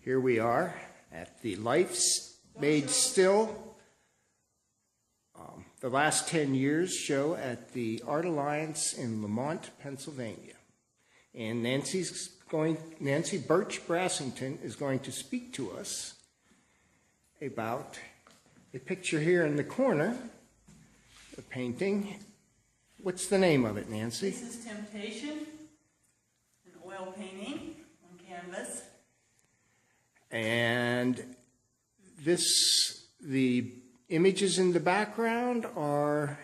Here we are at the Life's Made Still, the last 10 years show at the Art Alliance in Lamont, Pennsylvania. And Nancy Burch Brassington is going to speak to us about a picture here in the corner, a painting. What's the name of it, Nancy? This is Temptation, an oil painting on canvas. And the images in the background are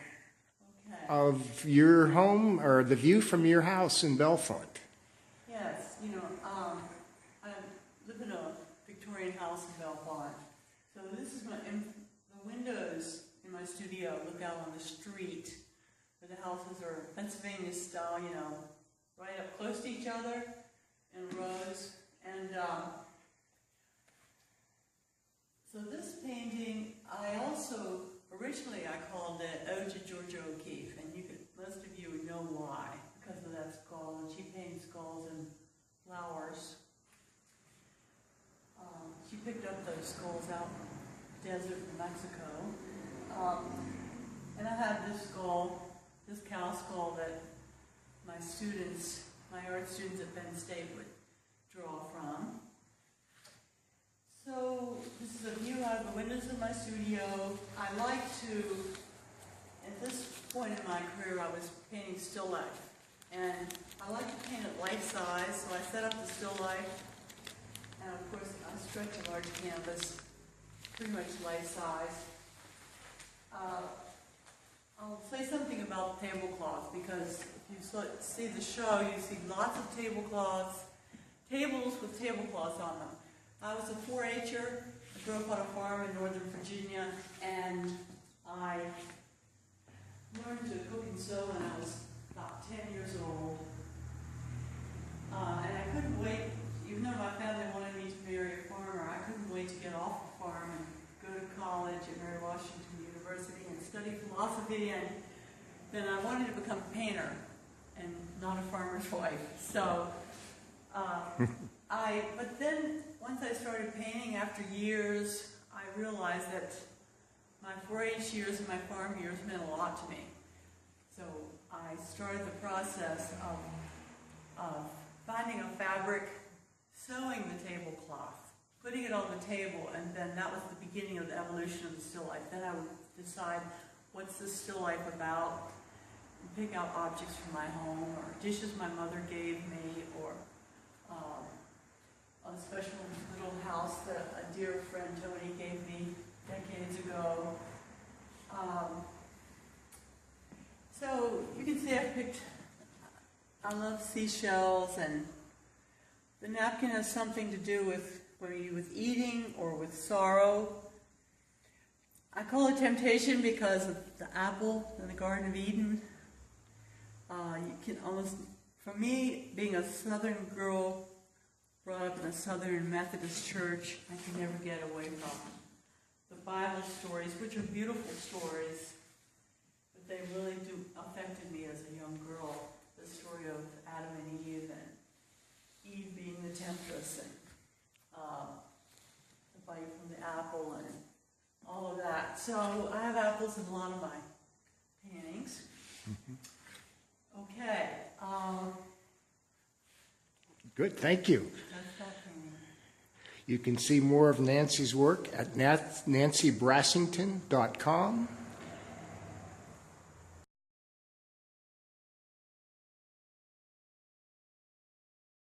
of your home, or the view from your house in Bellefonte. Yes, I live in a Victorian house in Bellefonte. So this is the windows in my studio look out on the street, where the houses are Pennsylvania style, right up close to each other in rows. And so this painting, originally I called it Ode to Georgia O'Keeffe, and most of you would know why, because of that skull, and she painted skulls and flowers. She picked up those skulls out in the desert in Mexico. And I have this cow skull that my art students at Penn State would draw from. So this is a view out of the windows of my studio. I like to, at this point in my career, I was painting still life. And I like to paint at life size, so I set up the still life. And of course, I stretch a large canvas, pretty much life size. I'll say something about the tablecloth, because if you see the show, you see lots of tablecloths, tables with tablecloths on them. I was a 4-H'er. I grew up on a farm in Northern Virginia, and I learned to cook and sew when I was about 10 years old. And I couldn't wait, even though my family wanted me to marry a farmer, I couldn't wait to get off the farm and go to college at Mary Washington University and study philosophy, and then I wanted to become a painter and not a farmer's wife. So, but then once I started painting after years, I realized that my 4-H years and my farm years meant a lot to me. So I started the process of finding a fabric, sewing the tablecloth, putting it on the table, and then that was the beginning of the evolution of the still life. Then I would decide, what's this still life about? And pick out objects from my home, or dishes my mother gave me, or a special little house that a dear friend Tony gave me decades ago. So you can see I love seashells, and the napkin has something to do with eating or with sorrow. I call it temptation because of the apple in the Garden of Eden. You can almost, for me, being a Southern girl, brought up in a Southern Methodist church, I can never get away from the Bible stories, which are beautiful stories, but they really affected me as a young girl. The story of Adam and Eve being the temptress, and the bite from the apple, and all of that. So I have apples in a lot of my paintings. Okay. Good, thank you. That's that painting. You can see more of Nancy's work at nancybrassington.com.